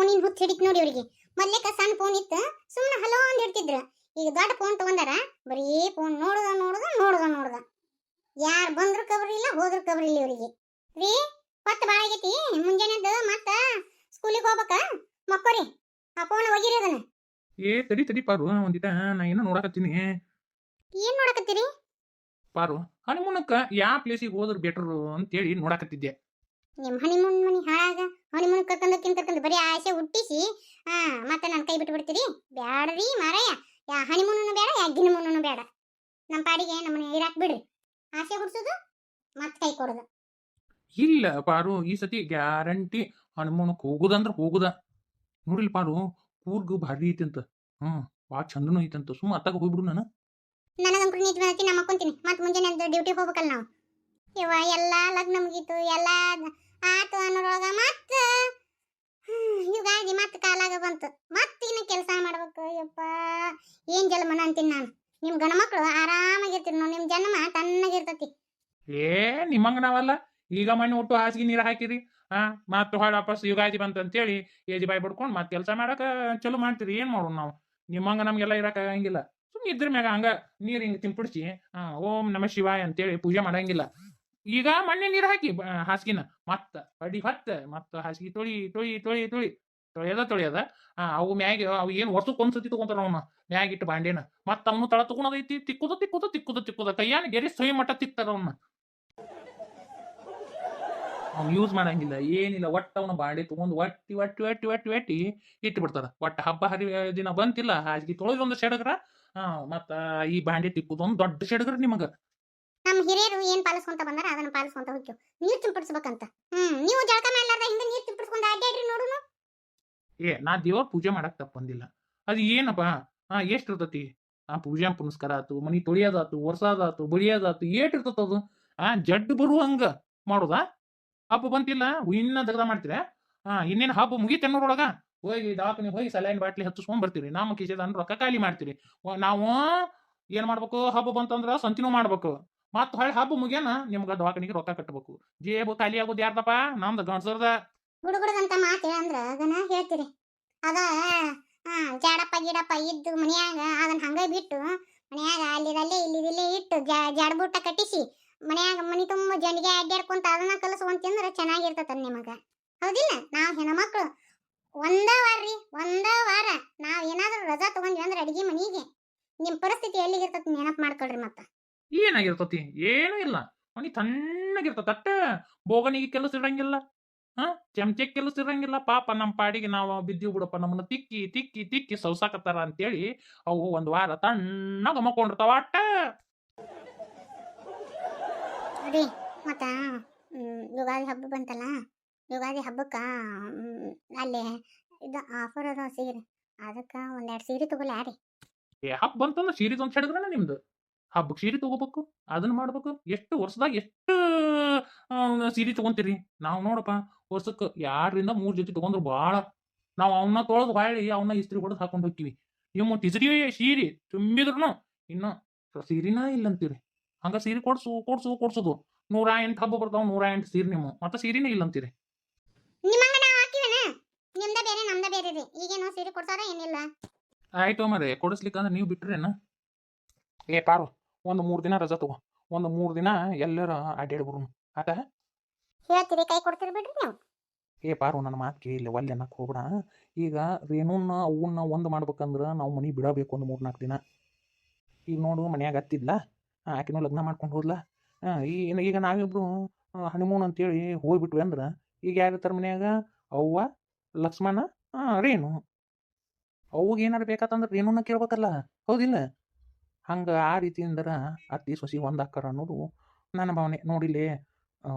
ಫೋನಿನ ಹುಚ್ಚ ಹಿಡಿತ್ ನೋಡಿ ಇವ್ರಿಗೆ. ಮೊದ್ಲೇಕ ಸಣ್ಣ ಫೋನ್ ಇತ್ತು, ಸುಮ್ಮನೆ ಹಲೋ ಅಂತ ಇರ್ತಿದ್ರು. ಈಗ ದೊಡ್ಡ ಫೋನ್ ತಗೊಂಡಾರ, ಬರೀ ಫೋನ್ ನೋಡುದ. ಯಾರು ಬಂದ್ರು ಕಬ್ರಿ ಇಲ್ಲ, ಹೋದ್ರು ಕಬ್ರಿ ಇಲ್ಲ ಇವ್ರಿಗೆ. ರೀ ಪತ್ತು ಭಾಳ ಆಗೈತಿ, ಮುಂಜಾನೆದ್ದು ಮತ್ತ ಸ್ಕೂಲಿಗೆ ಹೋಗ್ಬೇಕ, ಮಕ್ಕೋರಿ. ಆ ಫೋನ್ ಒಗಿರಿ ಅದನ್ನ. ತಡಿ ಪಾರು, ಒಂದಿಟ ನಾ ಏನೋ ನೋಡಕತ್ತೀನಿ. ಏನ್ ನೋಡಕತ್ತೀರಿ ಪಾರು, ಹನಿಮೂನಕ್ಕ ಯಾವ ಪ್ಲೇಸಿಗೆ ಹೋದ್ರ ಬೆಟರ್ ಅಂತೇಳಿ ನೋಡಕತ್ತಿದ್ದೆ. ನಿಮ್ ಹನಿಮೂನ್ ಮನಿ ಹಾಳಾಗ, ಹನಿಮೂನ್ ಕರ್ಕೊಂಡು ಬರೀ ಆಸೆ ಹುಟ್ಟಿಸಿ ಮತ್ತೆ ನನ್ನ ಕೈ ಬಿಟ್ಟು ಬಿಡ್ತೀರಿ. ಬ್ಯಾಡ್ರಿ ಮಾರಾಯ, ಯಾ ಹನಿಮೂನು ಬೇಡ, ಯಾ ಗಿನಿಮೂನು ಬೇಡ. ನಮ್ಮ ಪಾಡಿಗೆ ನಮ್ಮನ್ನ ಇರಾಕ್ ಬಿಡ್ರಿ. ಆಸೆ ಹುಡ್ಸೋದು ಮತ್ತೆ ಕೈ ಕೊಡೋದು. ಇಲ್ಲ ಪಾರು, ಈ ಸತಿ ಗ್ಯಾರಂಟಿ ಹನುಮೂನಕ್ಕೆ ಹೋಗುದಂದ್ರ ಹೋಗುದ. ನೋಡಿಲ್ ಪಾರು, ಕೂರ್ಗು ಭಾರಿ ಐತಂತ. ಭಾಳ ಚಂದನೂ ಐತಂತ. ಸುಮ್ಮ ಅತ್ತಾಗ ಹೋಗ್ಬಿಡು. ನನಗಂಕರು ನಿಜ ಬಂದೈತಿ, ನಾ ಮಕ್ಕೊಂತೀನಿ. ಮತ್ತೆ ಮುಂಜಾನೆ ಡ್ಯೂಟಿಗೆ ಹೋಗ್ಬೇಕಲ್ಲ ನಾವು. ಇವ ಎಲ್ಲ ಲಗ್ನ ಮುಗೀತು, ಎಲ್ಲ ಆತು ಅನ್ನೋರೊಳಗ ಮತ್ತ ಯುಗಾದಿ ಮತ್ತೆ ಕಾಲಾಗ ಬಂತು. ಮತ್ತೆ ಇನ್ನು ಕೆಲಸ ಮಾಡ್ಬೇಕು. ಯಪ್ಪ ಏನ್ ಜನ್ಮನ ಅಂತೀನಿ ನಾನು. ನಿಮ್ ಗಂಡ ಮಕ್ಳು ಆರಾಮಾಗಿರ್ತೀರಿ ನೋಡಿ, ನಿಮ್ ಜನ್ಮ ತಣ್ಣಗಿರ್ತತಿ. ನಿಮ್ಮಂಗ ನಾವಲ್ಲ. ಈಗ ಮಣ್ಣು ಒಟ್ಟು ಹಾಸಿಗೆ ನೀರು ಹಾಕಿರಿ, ಮತ್ತೆ ಹೊಳ ವಾಪಸ್ ಯುಗಾದಿ ಬಂತಂತೇಳಿ ಏಜಿ ಬಾಯಿ ಬಿಡ್ಕೊಂಡು ಮತ್ತೆ ಕೆಲಸ ಮಾಡಕ ಚಲೋ ಮಾಡ್ತೀರಿ. ಏನ್ ಮಾಡೋಣ ನಾವು? ನಿಮ್ಮಂಗ ನಮ್ಗೆಲ್ಲ ಇರಕ್ ಆಗಂಗಿಲ್ಲ. ಸುಮ್ಮನೆ ಇದ್ರ ಮ್ಯಾಗ ಹಂಗ ನೀರ್ ಹಿಂಗ್ ತಿಂಪಿಡಿಸಿ ಓಂ ನಮ ಶಿವಾಯ ಅಂತೇಳಿ ಪೂಜೆ ಮಾಡಂಗಿಲ್ಲ. ಈಗ ಮಣ್ಣೆ ನೀರು ಹಾಕಿ ಹಾಸಿಗೆನ ಮತ್ತ ಅಡಿ ಮತ್ತ ಹಾಸಿಗೆ ತೊಳೆಯದ ಅವು ಮ್ಯಾಗ ಅವು ಏನ್ ವರ್ಷಕ್ಕೆ ಒಂದ್ಸತಿ ತಗೊಂತಾರ ಅವನ್ನ ಮ್ಯಾಗ ಇಟ್ಟು ಬಾಂಡೇನ. ಮತ್ತ ಅವನು ತಳ ತಗೊಂಡದೈತಿ, ತಿಕ್ಕುದ ಕೈಯಾನ ಗೆರೆ ಸೊಯ್ ಮಟ್ಟ ತಿಕ್ತಾರ ಅವನ್ನ. ಅವ್ನು ಯೂಸ್ ಮಾಡಂಗಿಲ್ಲ, ಏನಿಲ್ಲ. ಒಟ್ಟ ಅವನ ಬಾಂಡೆ ತಗೊಂಡು ಒಟ್ಟಿ ಇಟ್ಟು ಬಿಡ್ತಾರ. ಒಟ್ಟ ಹಬ್ಬ ಹರಿ ದಿನ ಬಂತಿಲ್ಲ, ಹಾಸಿಗೆ ತೊಳೆದೊಂದು ಸೆಡಗ್ರ ಮತ್ತ ಈ ಬಾಂಡೆ ತಿಕ್ಕುದೊಂದು ದೊಡ್ಡ ಸೆಡಗ್ರ ನಿಮಗ. ನಮ್ಮ ಹಿರಿಯರು ಏನ್ ಪಾಲಿಸ್ಕೊಂತ ಬಂದಾರ ಅದನ್ನ ಪಾಲಿಸ್ಕೊಂತ ಹೋಗ್ತೀವಿ. ನೀರ್ ತುಂಬಿಡ್ಸ್ಬೇಕಂತ. ನೀವು ಜಳಕ ಮಾಡ್ಲಾರ್ದ ಹಿಂದೆ ನೀರ್ ತುಂಬಿಡ್ಸ್ಕೊಂಡ್ ಅಡ್ಡಾಡ್ರಿ ನೋಡುನು. ನಾ ದೇವ್ರ ಪೂಜೆ ಮಾಡಕ್ ತಪ್ಪಂದಿಲ್ಲ. ಅದು ಏನಪ್ಪ ಎಷ್ಟ್ ಇರ್ತತಿ? ಪೂಜೆ ಪುನಸ್ಕಾರ ಆತು, ಮನಿ ತೊಳಿಯೋದಾತು, ಒರ್ಸೋದಾತು, ಬಳಿಯೋದಾತು, ಏಟ್ ಇರ್ತದ ಅದು. ಜಡ್ಡು ಬರುವಂಗ ಮಾಡೋದಾ? ಹಬ್ಬ ಬಂತಿಲ್ಲ ಇನ್ನ ದಗದ ಮಾಡ್ತೀರ. ಇನ್ನೇನು ಹಬ್ಬ ಮುಗಿತೆನ್ನೋರೊಳಗ ಹೋಗಿ ದವಾಖಾನೆ ಹೋಗಿ ಸಲೈನ್ ಬಾಟ್ಲಿ ಹಚ್ಚಿಸ್ಕೊಂಡ್ ಬರ್ತೀರಿ. ನಮ್ಮ ಕಿಸೆದ ರೊಕ್ಕ ಖಾಲಿ ಮಾಡ್ತೀರಿ. ನಾವು ಏನ್ ಮಾಡ್ಬೇಕು? ಹಬ್ಬ ಬಂತಂದ್ರ ಸಂತಿನೂ ಮಾಡ್ಬೇಕು. ಮತ್ ಹೊಳ್ಳಿ ಹಬ್ಬ ಮುಗ್ಯಾನ ನಿಮ್ಗ ದವಾಖಾನಿಗೆ ರೊಕ್ಕ ಕಟ್ಟಬೇಕು. ಜೇಬು ಖಾಲಿ ಆಗೋದು ಯಾರ್ದಪ್ಪ? ನಮ್ದು ಗಂಡಸರ್ದ. ಗುಡುಗುಡುದಂತ ಮಾತು ಅಂದ್ರ ಅದನ್ನ ಹೇಳ್ತೀರಿ. ಅದ ಜಾಡಪ್ಪ ಗಿಡಪ್ಪ ಇದ್ದು ಮನ್ಯಾಗ ಅದನ್ನ ಹಂಗ ಬಿಟ್ಟು ಮನ್ಯಾಗ ಅಲ್ಲಿದಲ್ಲೇ ಇಲ್ಲಿದಲ್ಲೇ ಇಟ್ಟು ಜಾಡ್ಬುಟ್ಟ ಕಟ್ಟಿಸಿ ಮನ್ಯಾಗ ಮನಿ ತುಂಬ ಜಂಡಿಗೆ ಅಡ್ಡಾಡ್ಕೊಂತ ಅದನ್ನ ಕಲಸುವಂತಂದ್ರ ಚೆನ್ನಾಗಿರ್ತದ ನಿಮಗ. ಹೌದಿಲ್ಲ? ನಾವ್ ಹೆಣ್ಮಕ್ಳು ಒಂದ ವಾರ ನಾವ್ ಏನಾದ್ರೂ ರಜಾ ತಗೊಂಡ್ವಿ ಅಂದ್ರೆ ಅಡಿಗೆ ಮನಿಗೆ ನಿಮ್ ಪರಿಸ್ಥಿತಿ ಎಲ್ಲಿಗಿರ್ತದ ನೆನಪು ಮಾಡ್ಕೊಳ್ರಿ. ಮತ್ತ ಏನಾಗಿರ್ತತಿ? ಏನೂ ಇಲ್ಲ. ಮನಿ ತಣ್ಣಗಿರ್ತದ. ಅಟ್ಟ ಬೋಗನಿಗೆ ಕೆಲಸ ಇರಂಗಿಲ್ಲ, ಚಮಚೆ ಕೆಲಸ ಇರಂಗಿಲ್ಲ. ಪಾಪ ನಮ್ಮ ಪಾಡಿಗೆ ನಾವು ಬಿದ್ದೀವಿ ಬಿಡಪ್ಪ. ನಮ್ಮನ್ನ ತಿಕ್ಕಿ ಸೌಸಾಕತ್ತಾರ ಅಂತೇಳಿ ಅವು ಒಂದ್ ವಾರ ತಣ್ಣಗ ಮಕ್ಕೊಂಡಿರ್ತಾವ ಅಟ್ಟ. ರೀ ಮತ್ತ ಯುಗಾದಿ ಹಬ್ಬ ಬಂತಲ್ಲ, ಯುಗಾದಿ ಹಬ್ಬಕ್ಕ ಅಲ್ಲೇ ಇದು ಆಫರ್ ಅದ ಸೀರೆ, ಅದಕ್ಕ ಒಂದೆರಡು ಸೀರೆ ತಗೊಲ್ಲ ಯಾರಿ. ಹಬ್ಬ ಬಂತಂದ್ರೆ ಸೀರೆ ಒಂದು ಸೆಡಗ್ರನ ನಿಮ್ದು. ಹಬ್ಬಕ್ಕೆ ಸೀರೆ ತಗೋಬೇಕು, ಅದನ್ನ ಮಾಡ್ಬೇಕು. ಎಷ್ಟು ವರ್ಷದಾಗ ಎಷ್ಟು ಸೀರೆ ತಗೊಂತೀರಿ? ನಾವು ನೋಡಪ್ಪ ವರ್ಷಕ್ಕೆ 2-3 ಜೊತೆ ತಗೊಂಡ್ರು ಭಾಳ. ನಾವು ಅವನ್ನ ತೊಳೆದು ಹೊಳ್ಳಿ ಅವನ್ನ ಇಸ್ತ್ರಿ ಹೊಡೆದು ಹಾಕೊಂಡು ಹೋಗ್ತೀವಿ. ನಿಮ್ಮ ತಿಜರಿ ಸೀರೆ ತುಂಬಿದ್ರು ಇನ್ನು ಸೀರೆನ ಇಲ್ಲಂತೀರಿ. ಹಂಗ ಸೀರೆ ಕೊಡ್ಸೋದು 108 ಹಬ್ಬ ಬರ್ತಾವ, 108 ಸೀರೆ. ನೀವು ಮತ್ತೆ ಸೀರೆನೇ ಇಲ್ಲಂತೀರಿ. ನಿಮ್ಮಂಗ ನಾವು ಹಾಕಿವನ, ನಿಮ್ದ ಬೇರೆ ನಮ್ದ ಬೇರೆ ರೀ. ಈಗೇನೋ ಸೀರೆ ಕೊಡ್ತಾರ ಏನಿಲ್ಲ. ಆಯ್ತು ಮರೆ, ಕೊಡಿಸ್ಲಿಕ್ಕಂದ್ರೆ ನೀವು ಬಿಟ್ರೇನ? ಪಾರು, ಒಂದು 3 ದಿನ ರಜಾ ತಗೋ. ಒಂದು 3 ದಿನ ಎಲ್ಲರ ಅಡ್ಡಾಡ್ಬಿಡು ಆತ. ಹೇಳ್ತೀರಿ, ಕೈ ಕೊಡ್ತೀರಿ ಬಿಡ್ರಿ ನೀವು. ಪಾರು, ನನ್ನ ಮಾತು ಕೇಳಿ ಒಲ್ಲೆ ಅನ್ನಕ್ಕೆ ಹೋಗ್ಬೇಡ. ಈಗ ರೇಣುನ್ನ ಅವನ್ನ ಒಂದು ಮಾಡ್ಬೇಕಂದ್ರೆ ನಾವು ಮನೆ ಬಿಡಬೇಕು ಒಂದು 3-4 ದಿನ. ಈಗ ನೋಡು, ಮನ್ಯಾಗ ಹತ್ತಿದ್ಲ, ಆಕಿನೂ ಲಗ್ನ ಮಾಡ್ಕೊಂಡು ಹೋದ್ಲ. ಈಗ ನಾವಿಬ್ರು ಹನಿಮೂನ್ ಅಂತೇಳಿ ಹೋಗ್ಬಿಟ್ವಿ ಅಂದ್ರೆ ಈಗ ಯಾರಿರ್ತಾರೆ ಮನ್ಯಾಗ? ಅವ್ವ, ಲಕ್ಷ್ಮಣ, ರೇಣು. ಅವ್ಗೆ ಏನಾರು ಬೇಕಾತಂದ್ರೆ ರೇಣುನ ಕೇಳ್ಬೇಕಲ್ಲ, ಹೌದಿಲ್ಲ? ಹಂಗೆ ಆ ರೀತಿಯಿಂದರ ಅತ್ತಿ ಸೊಸಿ ಒಂದಾಕಾರ ಅನ್ನೋದು ನನ್ನ ಭಾವನೆ. ನೋಡಿಲ್ಲೇ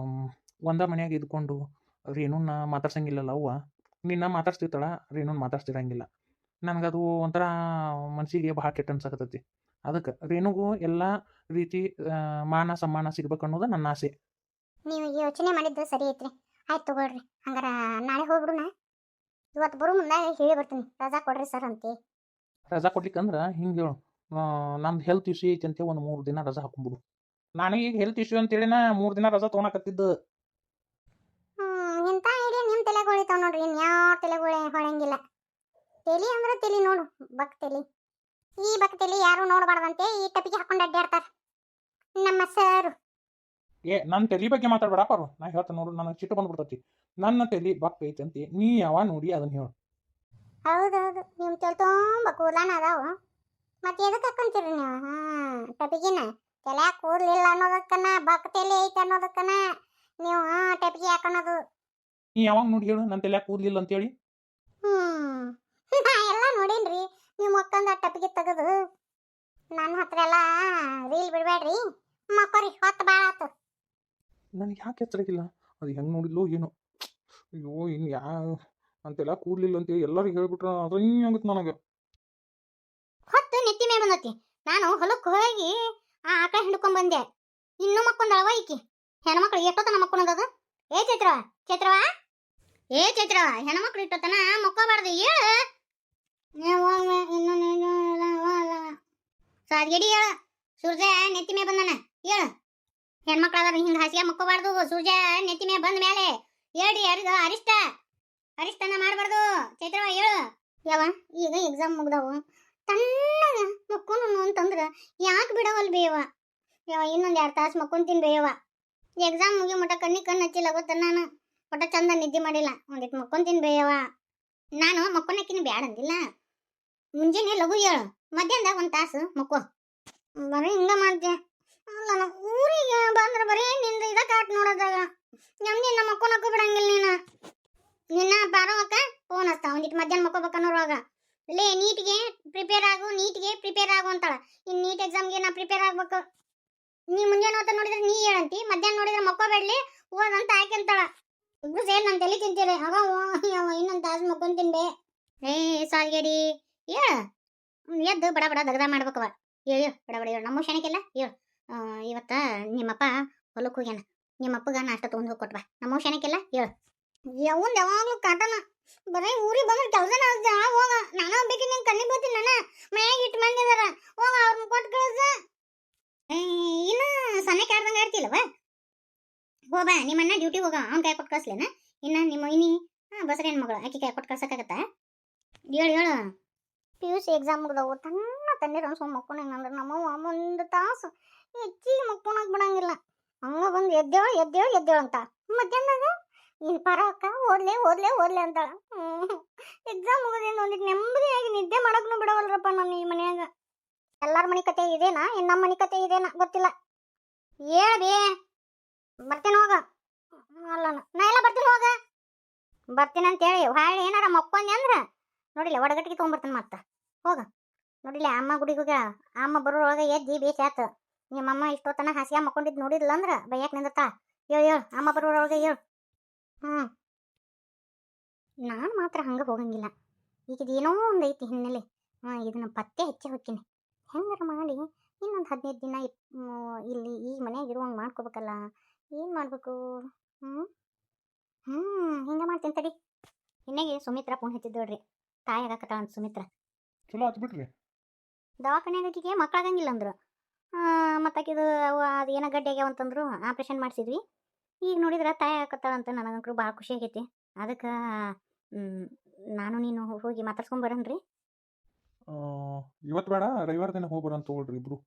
ಒಂದ ಮನ್ಯಾಗ ಇದ್ಕೊಂಡು ರೇಣುನ ಮಾತಾಡ್ಸಂಗಿಲ್ಲಲ್ಲ ಅವ್ವ. ನಿನ್ನ ಮಾತಾಡ್ಸ್ತಿರ್ತಾಳ, ರೇಣುನ ಮಾತಾಡ್ಸ್ತಿರಂಗಿಲ್ಲ. ನನಗದು ಒಂಥರ ಮನಸ್ಸಿಗೆ ಭಾಳ ಕೆಟ್ಟ ಅನ್ಸಕತ್ತೈತಿ. ಅದಕ್ಕೆ ರೇಣುಗೂ ಎಲ್ಲ ರೀತಿ ಮಾನ ಸಮ್ಮಾನ ಸಿಗ್ಬೇಕು ಅನ್ನೋದು ನನ್ನ ಆಸೆ. ನೀವು ಯೋಚನೆ ಮಾಡಿದ್ದು ಸರಿ ಐತ್ರಿ. ಆಯ್ತು ತಗೊಳ್ರಿ, ಹಂಗಾರ ನಾಳೆ ಹೋಗ್ಬಿಡುನ. ಇವತ್ತು ಬರೋ ಮುಂದೆ ಹೇಳಿ ಬರ್ತೀನಿ, ರಜಾ ಕೊಡ್ರಿ ಸರ್ ಅಂತೆ. ರಜಾ ಕೊಡ್ಲಿಕ್ಕಂದ್ರೆ ಹಿಂಗೆ ಹೇಳು, ನಮ್ದು ಹೆಲ್ತ್ ಇಶ್ಯೂ ಐತಿ ಅಂತ ಒಂದು 3 ದಿನ ರಜಾ ಹಾಕೊಂಡ್ಬಿಡು. ನನಗೆ ಈಗ ಹೆಲ್ತ್ ಇಶ್ಯೂ ಅಂತೇಳಿನ 3 ದಿನ ರಜಾ ತೊಗೊಳಕತ್ತಿದ್ದು. ಇಂಥ ಐಡಿಯಾ ನಿಮ್ಮ ತಲೆಗೆ ಹೊಳಿತಾವ ನೋಡ್ರಿ. ಇನ್ಯಾವ ತಲೆಗಳು ಹೊಳಂಗಿಲ್ಲ. ತಲಿ ಅಂದ್ರೆ ತಲಿ ನೋಡು, ಬಕ್ ತಲಿ. ಈ ಬಕ್ ತಲಿ ಯಾರು ನೋಡಬಾರ್ದಂತೆ ಈ ಟಪಿಗೆ ಹಾಕೊಂಡು ಅಡ್ಡಾಡ್ತಾರ ನಮ್ಮ ಸರ್. ನನ್ನ ತಲೆ ಬಗ್ಗೆ ಮಾತಾಡ್ಬೇಡಪ್ಪ ನಾ ಹೇಳ್ತೇನೆ ನೋಡು, ನನಗೆ ಚಿಟ್ಟು ಬಂದ್ಬಿಡ್ತೈತಿ. ನನ್ನ ತಲೆ ಬಕ್ ಐತಂತಿ ನೀ ಯಾವ ನೋಡಿ ಅದನ್ನ ಹೇಳು. ಹೌದೌದು, ನಿಮ್ಮ ತಲೆ ತುಂಬ ಕೂದಲಾನ ಅದಾವು. ಮತ್ತೆ ಎದಕ್ಕೆ ಹಾಕೊಂತೀರಿ ನೀವು? ಟಪಿಗಿನ ತಲೆ ಕೂದಲಿಲ್ಲ ಅನ್ನೋದಕ್ಕನ ಬಕ್ ತಲೆ ಐತೆ ಅನ್ನೋದಕ್ಕನ ನೀವು ಟಪಿಗೆ ಹಾಕೋಣದು. ನೀ ಯಾವಾಗ ನೋಡಿ ಹೇಳು ನನ್ನ ತಲೆ ಕೂದಲಿಲ್ಲ ಅಂತೇಳಿ. ನಾ ಎಲ್ಲ ನೋಡೇನ್ರಿ ನೀವು ಮಕ್ಕಂದ ಟಪಿಗೆ ತೆಗೆದು. ನನ್ನ ಹತ್ರ ಎಲ್ಲ ರೀಲ್ ಬಿಡಬೇಡ್ರಿ, ಮಕ್ಕರಿ ಹೊತ್ತು ಭಾಳ ಆತು. ನನಗೆ ಯಾಕೆ ಎಚ್ಚರಿಕಿಲ್ಲ, ಅದು ಹೆಂಗೆ ನೋಡಿದ್ಲು ಏನು. ಅಯ್ಯೋ ಇನ್ನು ಅಂತೆಲ್ಲ ಕೂದಲಿಲ್ಲ ಅಂತೇಳಿ ಎಲ್ಲರಿಗೂ ಹೇಳ್ಬಿಟ್ರೆ ಅದು ಹಿಂಗಾಗುತ್ತೆ ನನಗೆ. ಹೊತ್ತು ನೆತ್ತಿ ಮೇಲೆ ಬಂದತಿ. ನಾನು ಹೊಲಕ್ಕೆ ಹೋಗಿ ಆ ಆಕಳ ಹಿಡ್ಕೊಂಡ್ ಬಂದೆ. ಇನ್ನೂ ಮಕ್ಕೊಂದಳವ ಈಕಿ. ಹೆಣ್ಮಕ್ಳು ಎಷ್ಟೊತ್ತನ ಮಕ್ಕೊಳೋದದು? ಏ ಚೈತ್ರವ, ಚೈತ್ರವ, ಏ ಚೈತ್ರವ, ಹೆಣ್ಮಕ್ಳು ಇಟ್ಟೊತ್ತನ ಮಕ್ಕೋಬಾರ್ದು. ಸಾದ್ಗೆಡಿ ಹೇಳ, ಸೂರ್ಯ ನೆತ್ತಿ ಮೇಲೆ ಬಂದನ ಹೇಳು. ಹೆಣ್ಮಕ್ಳಾದ್ರೆ ಹಿಂಗೆ ಹಾಸಿಗೆ ಮಕ್ಕೋಬಾರ್ದು. ಸೂರ್ಯ ನೆತ್ತಿ ಮೇಲೆ ಬಂದ ಮೇಲೆ ಹೇಳ್ರಿ ಯಾರಿಗ ಅರಿಷ್ಟನ ಮಾಡಬಾರ್ದು. ಚೈತ್ರವ ಹೇಳು. ಯಾವ ಈಗ ಎಕ್ಸಾಮ್ ಮುಗ್ದವು, ತಣ್ಣಗ ಮಕ್ಕೋನು ಅಂತಂದ್ರೆ ಯಾಕೆ ಬಿಡವಲ್ ಬೇಯವ? ಯಾವ ಇನ್ನೊಂದು 2 ತಾಸು ಮಕ್ಕೊಂತೀನಿ ಬೇಯವ. ಎಕ್ಸಾಮ್ ಮುಗಿ ಮಟ ಕಣ್ಣಿಗೆ ಕಣ್ಣು ಹಚ್ಚಿಲ್ಲ ಗೊತ್ತ. ನಾನು ಒಟ್ಟ ಚಂದ ನಿದ್ದೆ ಮಾಡಿಲ್ಲ, ಒಂದಿಟ್ಟು ಮಕ್ಕೊಂತೀನಿ ಬೇಯವ. ನಾನು ಮಕ್ಕೊನಕ್ಕಿನ ಬ್ಯಾಡ ಅಂದಿಲ್ಲ. ಮುಂಜಾನೆ ಲಘು ಹೇಳು, ಮಧ್ಯಾಹ್ನದಾಗ 1 ತಾಸು ಮಕ್ಕೋ. ಬರೀ ಹಿಂಗ ಮಾಡ್ದೆ. ಅಲ್ಲ ನಾ ಊರಿಗೆ ಬಂದ್ರೆ ಬರೀ ನಿಂದ ಇದ ಕಾಟ್ ನೋಡೋದಾಗ ನಿನ್ನ ಮಕ್ಕೊನಕ್ಕೂ ಬಿಡಂಗಿಲ್ಲ. ನಿನ್ನ ಬಾರೋಕ ಫೋನ್ ಹಚ್ತಾ ಒಂದಿಟ್ಟು ಮಧ್ಯಾಹ್ನ ಮಕ್ಕೋಬೇಕನ್ನೋರುವಾಗ ಲೇ ನೀಟ್ಗೆ ಪ್ರಿಪೇರ್ ಆಗು ಅಂತಾಳ. ಇನ್ನು ನೀಟ್ ಎಕ್ಸಾಮ್ಗೆ ನಾ ಪ್ರಿಪೇರ್ ಆಗ್ಬೇಕು. ನೀ ಮುಂಜಾನೆ ಹೊತ್ತ ನೋಡಿದ್ರೆ ನೀ ಹೇಳಂತಿ, ಮಧ್ಯಾಹ್ನ ನೋಡಿದ್ರೆ ಮಕ್ಕೋಬೇಡ್ಲಿ ಓದಂತ ಆಕೆ ಅಂತಾಳ. ಇಬ್ರು ಸೇರಿ ನನ್ನ ತಲೆ ತಿಂತೀರಿ. ಆಗ ಇನ್ನೊಂದು ತಾಸು ಮಕ್ಕೊಂತೀನಿ ಬೇ. ಏ ಸಾಲ್ಗೇಡಿ ಹೇಳ, ಎದ್ದು ಬಡ ಬಡ ದಗದ ಮಾಡ್ಬೇಕವ. ಹೇಳು ಬಡ ಬಡ ಹೇಳು. ನಮ್ಮ ಶಾಣಕ್ಕೆಲ್ಲ ಹೇಳು. ಇವತ್ತ ನಿಮ್ಮಪ್ಪ ಹೊಲಕ್ಕೆ ಹೋಗ್ಯಾನ, ನಿಮ್ಮಪ್ಪಗ ನಾಷ್ಟ ತೊಗೊಂಡು ಹೋಗಿ ಕೊಟ್ಬಾ. ನಮ್ಮ ಶಾಣಕ್ಕೆಲ್ಲ ಹೇಳು. ಯಾವಂದು ಯಾವಾಗ್ಲೂ ಕಾಟನ ಬರೀ ಊರಿಗೆ ಬಂದ್ರೆ ಕೆಲಸನ ಹೋಗ. ನಾನು ಬೇಕಿ ನಿಂಗೆ ಕಣ್ಣಿಗೆ ಬರ್ತೀನಿ. ನನ್ನ ಮನ್ಯಾಗ ಇಟ್ಟು ಮಂದಿ ಅದಾರ, ಹೋಗ ಅವ್ರನ್ನ ಕೊಟ್ಟು ಕಳಿಸ. ಇನ್ನು ಸಣ್ಣ ಕಾಡ್ದಂಗೆ ಆಡ್ತಿಲ್ಲವ. ಹೋಬಾ ನಿಮ್ಮನ್ನ ಡ್ಯೂಟಿ ಹೋಗ, ಅವ್ನ ಕೈ ಕೊಟ್ಟು ಕಳಿಸ್ಲೇನ. ಇನ್ನು ನಿಮ್ಮ ಇನಿ ಬಸರ ಹೆಣ್ಮಗಳು ಆಕೆ ಕೈ ಕೊಟ್ಟು ಕಳ್ಸಕ್ಕಾಗತ್ತಾ? ಹೇಳು. PUC ಎಕ್ಸಾಮ್ ಮುಗ್ದವು, ತಣ್ಣೀರು ಸುಮ್ಮ ಮಕ್ಕೊಂಡಂಗಂದ್ರೆ ನಮ್ಮವ್ವ 1 ತಾಸು ಹೆಚ್ಚಿಗೆ ಮಕ್ಕೊಳಕ್ ಬಿಡಂಗಿಲ್ಲ. ಹಂಗ ಬಂದು ಎದ್ದೇಳು ಅಂತ ಮಧ್ಯಾಹ್ನದಾಗ ನೀನು ಪರವಕ್ಕ ಓದ್ಲೆ ಅಂತ. ಎಕ್ಸಾಮ್ ಮುಗಿದಿಂದ ಒಂದಿಟ್ಟು ನೆಮ್ಮದಿಯಾಗಿ ನಿದ್ದೆ ಮಾಡಕ್ನು ಬಿಡವಲ್ರಪ್ಪ ನಾನು ಈ ಮನ್ಯಾಗ. ಎಲ್ಲಾರ ಮನೆ ಕತೆ ಇದೇನಾ ಇನ್ನು ನಮ್ಮ ಮನೆ ಕತೆ ಇದೇನಾ ಗೊತ್ತಿಲ್ಲ. ಹೇಳ್ಬೇ ಬರ್ತೀನಿ ಹೋಗ. ಅಲ್ಲ ನಾ ಎಲ್ಲ ಬರ್ತೀನಿ ಹೋಗ. ಬರ್ತೀನಿ ಅಂತೇಳಿ ಹಾಳೆ ಏನಾರ ಮಕ್ಕೊಂದೆ ಅಂದ್ರೆ ನೋಡಿಲ್ಲ ಒಡಗಟ್ಟಿಗೆ ತೊಗೊಂಬರ್ತೀನಿ ಮತ್ತೆ. ಹೋಗ ನೋಡಿಲ್ಲ ಅಮ್ಮ ಗುಡಿಗೆ ಹೋಗ. ಅಮ್ಮ ಬರೋಳೊಳಗೆ ಎದ್ದಿ ಬೇಸಿ ಆತು. ನಿಮ್ಮಮ್ಮ ಇಷ್ಟೊತ್ತನ ಹಾಸಿಗೆ ಮಕ್ಕೊಂಡಿದ್ದು ನೋಡಿದ್ಲ ಅಂದ್ರೆ ಬೈಯಾಕೆ ನಿಂದಿರ್ತಾ. ಹೇಳು ಅಮ್ಮ ಬರೋಳೊಳಗೆ ಹೇಳು. ನಾನು ಮಾತ್ರ ಹಂಗೆ ಹೋಗಂಗಿಲ್ಲ. ಈಗ ಇದೇನೋ ಒಂದು ಐತಿ ಹಿನ್ನೆಲೆ. ಇದನ್ನ ಪತ್ತೆ ಹಚ್ಚಿ ಹೋಗ್ತೀನಿ. ಹೆಂಗಾರ ಮಾಡಿ ಇನ್ನೊಂದು 15 ದಿನ ಇಲ್ಲಿ ಈ ಮನೆಯಾಗ ಇರುವಂಗೆ ಮಾಡ್ಕೋಬೇಕಲ್ಲ. ಏನು ಮಾಡಬೇಕು? ಹಿಂಗೆ ಮಾಡ್ತೀನಿ ತಡಿ. ಇನ್ನೇಗೆ ಸುಮಿತ್ರಾ ಫೋನ್ ಹಚ್ಚಿದ್ದೋಡ್ರಿ. ತಾಯಿ ಆಗಕತ್ತಾಳ ಅಂತ ಸುಮಿತ್ರಾ. ಚಲೋ ಆತು ಬಿಡ್ರಿ. ದವಾಖಾನೆಗೆ ಮಕ್ಕಳಾಗಂಗಿಲ್ಲ ಅಂದ್ರು. ಮತ್ತಾಕಿದು ಅದು ಏನೋ ಗಡ್ಡೆ ಆಗ್ಯಾವ ಅಂತಂದ್ರು. ಆಪ್ರೇಷನ್ ಮಾಡಿಸಿದ್ವಿ. ಈಗ ನೋಡಿದ್ರೆ ತಾಯಿ ಆಗಕತ್ತಾಳ ಅಂತ ನನಗಂಕರು ಭಾಳ ಖುಷಿ ಆಗೈತಿ. ಅದಕ್ಕೆ ನಾನು ನೀನು ಹೋಗಿ ಮಾತಾಡ್ಸ್ಕೊಂಬರನ್ರಿ. ಇವತ್ತು ಬೇಡ, ರವಿವಾರ ದಿನ ಹೋಗಿ ಬರೋಣ ತಗೊಳ್ರಿ ಇಬ್ರು.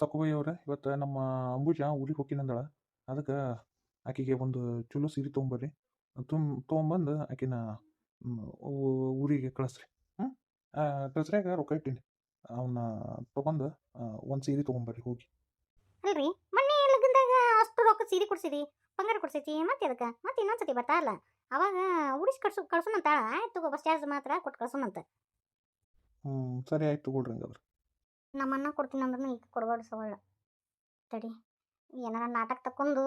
ಸಕುಬಾಯಿ ಅವ್ರ ಇವತ್ತು ನಮ್ಮ ಅಂಬುಜ ಊರಿಗೆ ಹೋಗಿನಂದಳ. ಅದಕ್ಕೆ ಆಕೆಗೆ ಒಂದು ಚಲೋ ಸೀರೆ ತೊಗೊಂಬರ್ರಿ. ತೊಗೊಂಬಂದು ಆಕಿನ ಊರಿಗೆ ಕಳಿಸ್ರಿ. ಟ್ರೆಸ್ರ್ಯಾಗ ರೊಕ್ಕ ಇಟ್ಟೀನಿ, ಅವನ್ನ ತೊಗೊಂಡು ಒಂದು ಸೀರೆ ತೊಗೊಂಬರ್ರಿ ಹೋಗಿ. ಅಲ್ರಿ ಮೊನ್ನೆ ಲಗ್ನದಾಗ ಅಷ್ಟು ರೊಕ್ಕ ಸೀರೆ ಕೊಡ್ಸಿರಿ, ಬಂಗಾರ ಕೊಡ್ಸೈತಿ, ಮತ್ತೆ ಅದಕ್ಕೆ ಮತ್ತೆ ಇನ್ನೊಂದ್ಸತಿ ಬರ್ತಾರಲ್ಲ ಅವಾಗ ಉಡಿಸಿ ಕಳ್ಸೋಣಂತ. ಆಯ್ತು ತಗೋ, ಬಸ್ ಚಾರ್ಜ್ ಮಾತ್ರ ಕೊಟ್ಟು ಕಳ್ಸೋಣಂತ. ಸರಿ ಆಯ್ತು ತಗೊಳ್ರಿ ಹಂಗಾದ್ರೆ. ನಮ್ಮನ್ನ ಕೊಡ್ತೀನಿ ಅಂದ್ರೂ ಈಗ ಕೊಡಬಾರ್ದು ಸವಾಳ. ತಡಿ ಏನಾರ ನಾಟಕ ತಕ್ಕೊಂಡು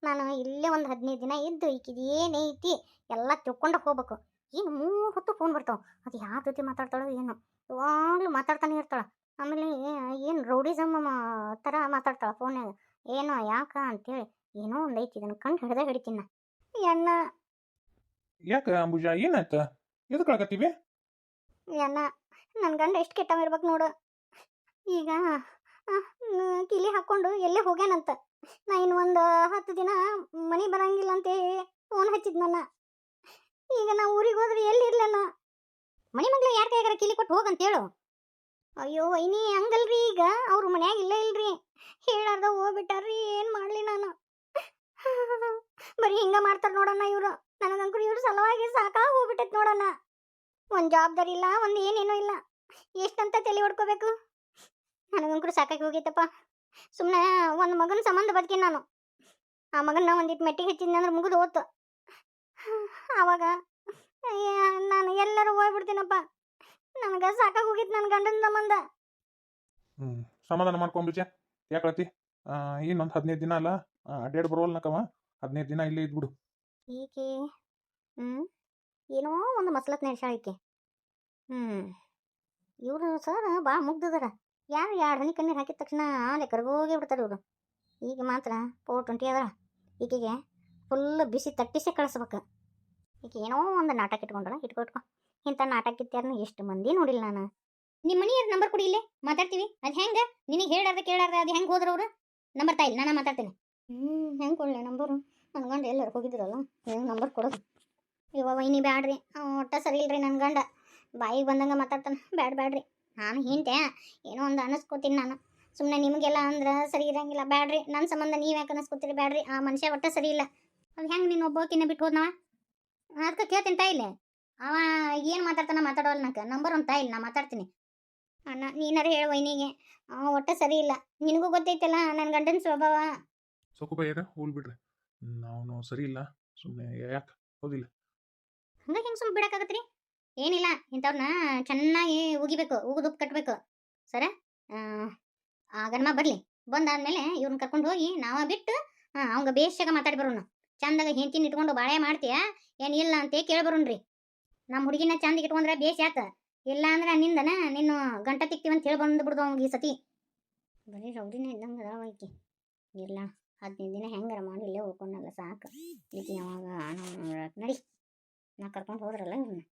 ನಾನು ಇಲ್ಲೇ ಒಂದು 15 ದಿನ ಇದ್ದು ಈಕಿದು ಏನೈತಿ ಎಲ್ಲ ತಿಳ್ಕೊಂಡು ಹೋಗ್ಬೇಕು. ಏನು 3 ಹೊತ್ತು ಫೋನ್ ಬರ್ತಾವೆ. ಅದು ಯಾರ ಜೊತೆ ಮಾತಾಡ್ತಾಳೋ ಏನು, ಯಾವಾಗಲೂ ಮಾತಾಡ್ತಾನೆ ಇರ್ತಾಳೆ. ಆಮೇಲೆ ಏನು ರೌಡಿಸಮ್ ಥರ ಮಾತಾಡ್ತಾಳೆ ಫೋನ್ಯಾಗ. ಏನೋ ಯಾಕ ಅಂತೇಳಿ ಏನೋ ಒಂದು ಐತಿ, ಇದನ್ನು ಕಂಡು ಹಿಡಿತೀನಿ ಎಣ್ಣ. ಯಾಕೆ ಅಂಬುಜ ಏನಾಯ್ತ? ಎದಕ್ಕಾಗತ್ತೀವಿ? ಎಣ್ಣ ನನ್ನ ಗಂಡ ಎಷ್ಟು ಕೆಟ್ಟವಿರ್ಬೇಕು ನೋಡು. ಈಗ ಕಿಲಿ ಹಾಕ್ಕೊಂಡು ಎಲ್ಲೇ ಹೋಗ್ಯಾನಂತ. ನಾ ಇನ್ನು ಒಂದು 10 ದಿನ ಮನೆ ಬರಂಗಿಲ್ಲ ಅಂತೇಳಿ ಫೋನ್ ಹಚ್ಚಿದ್ ನನ್ನ. ಈಗ ನಾ ಊರಿಗೆ ಹೋದ್ರೆ ಎಲ್ಲಿರ್ಲನ ಮನೆ ಮಗ್ಳ ಯಾರ ಕೈಗಾರ ಕಿಲಿ ಕೊಟ್ಟು ಹೋಗಂತ ಹೇಳು. ಅಯ್ಯೋ ವೈನಿ ಹಂಗಲ್ರಿ, ಈಗ ಅವ್ರ ಮನ್ಯಾಗ ಇಲ್ಲ ಇಲ್ರಿ, ಹೇಳಾರ್ದ ಹೋಗ್ಬಿಟ್ಟಾರ್ರಿ. ಏನ್ ಮಾಡ್ಲಿ ನಾನು? ಬರೀ ಹಿಂಗ ಮಾಡ್ತಾರ ನೋಡಣ್ಣ ಇವ್ರು. ನನಗಂಕರು ಇವ್ರ ಸಲುವಾಗಿ ಸಾಕಾಗಿ ಹೋಗ್ಬಿಟ್ಟೈತ್ ನೋಡಣ್ಣ. ಒಂದ್ ಜವಾಬ್ದಾರಿ ಇಲ್ಲ, ಒಂದ್ ಏನೇನೋ ಇಲ್ಲ. ಎಷ್ಟಂತ ತಲೆ ಹೊಡ್ಕೋಬೇಕು? ನನಗಂಕರು ಸಾಕಾಗಿ ಹೋಗೈತಪ್ಪ. ಸುಮ್ಮನೆ ಒಂದು ಮಗನ ಸಂಬಂಧ ಬದುಕಿ ನಾನು. ಆ ಮಗನ ಒಂದಿಟ್ಟು ಮೆಟ್ಟಿಗೆ ಹೆಚ್ಚಿದ್ನಿ ಅಂದ್ರೆ ಮುಗಿದು ಹೋತು. ಆವಾಗ ನಾನು ಎಲ್ಲರೂ ಹೋಗ್ಬಿಡ್ತೀನಪ್ಪ. ನನಗೆ ಸಾಕಾಗಿ ಹೋಗಿತ್ತು ನನ್ನ ಗಂಡನ ಸಂಬಂಧ. ಸಮಾಧಾನ ಮಾಡ್ಕೊಂಬಿಚೆ, ಯಾಕಳತಿ? ಇನ್ನೊಂದು 15 ದಿನ ಅಲ್ಲ, ಅಡ್ಡಾಡಿ ಬರೋಲ್ನಕವ. 15 ದಿನ ಇಲ್ಲೇ ಇದ್ಬಿಡು. ಈಕೆ ಏನೋ ಒಂದು ಮಸಲತ್ ನಡೆಸಾಳ ಈಕೆ. ಇವರು ಸರ್ ಭಾಳ ಮುಗ್ದದಾರ. ಯಾರು 2 ಹನಿ ಕಣ್ಣೀರು ಹಾಕಿದ ತಕ್ಷಣ ಆಲೆ ಕರ್ಗೋಗಿ ಬಿಡ್ತಾರೆ ಇವರು. ಈಗ ಮಾತ್ರ 420 ಅದರ. ಈಕೆಗೆ ಫುಲ್ ಬಿಸಿ ತಟ್ಟಿಸೇ ಕಳಿಸ್ಬೇಕು. ಈಕೆ ಏನೋ ಒಂದು ನಾಟಕ ಇಟ್ಕೊಂಡಳ. ಇಟ್ಕೊ ಇಂಥ ನಾಟಕ ಇತ್ಯಾರನ್ನ ಎಷ್ಟು ಮಂದಿ ನೋಡಿಲ್ಲ ನಾನು. ನಿಮ್ಮ ಮನೆಯವ್ರ ನಂಬರ್ ಕೊಡಿ, ಇಲ್ಲೇ ಮಾತಾಡ್ತೀವಿ. ಅದು ಹೆಂಗೆ ನಿನಗೆ ಹೇಳಾರ್ದೆ ಕೇಳಾರ್ದೆ ಅದು ಹೆಂಗೆ ಹೋದ್ರ ಅವರು? ನಂಬರ್ ತಾಯಿಲ್ಲ, ನಾನು ಮಾತಾಡ್ತೇನೆ. ಹೆಂಗೆ ಕೊಡಲೆ ನಂಬರು? ನನ್ನ ಗಂಡ ಎಲ್ಲರೂ ಹೋಗಿದ್ರಲ್ಲ, ಹೆಂಗೆ ನಂಬರ್ ಕೊಡೋದು? ಇವ ವೈನಿ ಬ್ಯಾಡ್ರಿ, ಒಟ್ಟ ಸರಿ ಇಲ್ರಿ ನನ್ನ ಗಂಡ. ಬಾಯಿಗೆ ಬಂದಂಗೆ ಮಾತಾಡ್ತಾನೆ. ಬ್ಯಾಡ್ರಿ, ನಾನು ಹಿಂಟೆ ಏನೋ ಒಂದು ಅನ್ನಿಸ್ಕೋತೀನಿ ನಾನು. ಸುಮ್ಮನೆ ನಿಮಗೆಲ್ಲ ಅಂದ್ರೆ ಸರಿ ಇರಂಗಿಲ್ಲ. ಬ್ಯಾಡ್ರಿ, ನನ್ನ ಸಂಬಂಧ ನೀವು ಯಾಕೆ ಅನ್ನಿಸ್ಕೋತೀರಿ? ಬ್ಯಾಡ್ರಿ, ಆ ಮನುಷ್ಯ ಒಟ್ಟ ಸರಿ ಇಲ್ಲ. ಅದು ಹೆಂಗೆ ನೀನು ಒಬ್ಬಕಿನ್ನ ಬಿಟ್ಟು ಹೋದ್ನವ? ಅದಕ್ಕೆ ಕೇಳ್ತೀನಿ ತಾಯಿಲ್ಲ. ಅವ ಏನು ಮಾತಾಡ್ತಾನ ಮಾತಾಡೋಲ್ಲ. ನನಗೆ ನಂಬರ್ ಒಂದು ತಾಯಿಲ್ಲ, ನಾ ಮಾತಾಡ್ತೀನಿ. ಅಣ್ಣ ನೀನಾರ ಹೇಳು ವೈನಿಗೆ, ಒಟ್ಟ ಸರಿ ಇಲ್ಲ. ನಿನಗೂ ಗೊತ್ತೈತಲ್ಲ ನನ್ನ ಗಂಡನ ಸ್ವಭಾವ. ಸೊಕುಬಯ್ಯರ ಹೋಲ್ ಬಿಡ್ರಿ, ನಾವು ಸರಿ ಇಲ್ಲ. ಸುಮ್ಮನೆ ಯಾಕೆ ಹೌದಿಲ್ಲ? ಹಂಗೆ ಹೆಂಗೆ ಸುಮ್ಮನೆ ಬಿಡೋಕ್ಕಾಗತ್ರಿ? ಏನಿಲ್ಲ, ಇಂಥವ್ರನ್ನ ಚೆನ್ನಾಗಿ ಉಗಿಬೇಕು, ಉಗಿದುಪ್ಪು ಕಟ್ಟಬೇಕು. ಸರ ಆ ಗನ್ಮ ಬರಲಿ. ಬಂದಾದ್ಮೇಲೆ ಇವ್ರನ್ನ ಕರ್ಕೊಂಡು ಹೋಗಿ ನಾವ ಬಿಟ್ಟು ಅವಂಗ ಬೇಷಾಗ ಮಾತಾಡಿ ಬರೋಣ. ಚಂದಾಗ ಹೆಂಡತಿನ ಇಟ್ಕೊಂಡು ಬಾಳೆ ಮಾಡ್ತೀಯ ಏನಿಲ್ಲ ಅಂತ ಕೇಳ್ಬರೋಣ್ರಿ. ನಮ್ಮ ಹುಡುಗಿನ ಚಂದ ಇಟ್ಕೊಂಡ್ರೆ ಬೇಷ್ ಆತ. ಇಲ್ಲ ಅಂದ್ರೆ ನಿಂದನ ನಿನ್ನ ಗಂಟ ತಿಕ್ತೀವಿ ಅಂತ ಹೇಳಿ ಬಂದ್ಬಿಡ್ದು ಅವಂಗ ಈ ಸತಿ. ಬರೀ ರೌಡಿನೇ ಇದ್ದಂಗೆ ಅದಾವೈಕಿ. ಇಲ್ಲ 15 ದಿನ ಹೆಂಗಾರ ಮಾಡಿ ಇಲ್ಲೇ ಉಳ್ಕೊಂಡಲ್ಲ ಸಾಕು. ಈಗ ಯಾವಾಗ ನಡಿ, ನಾ ಕರ್ಕೊಂಡು ಹೋದ್ರಲ್ಲ ಇವ್ರನ್ನ.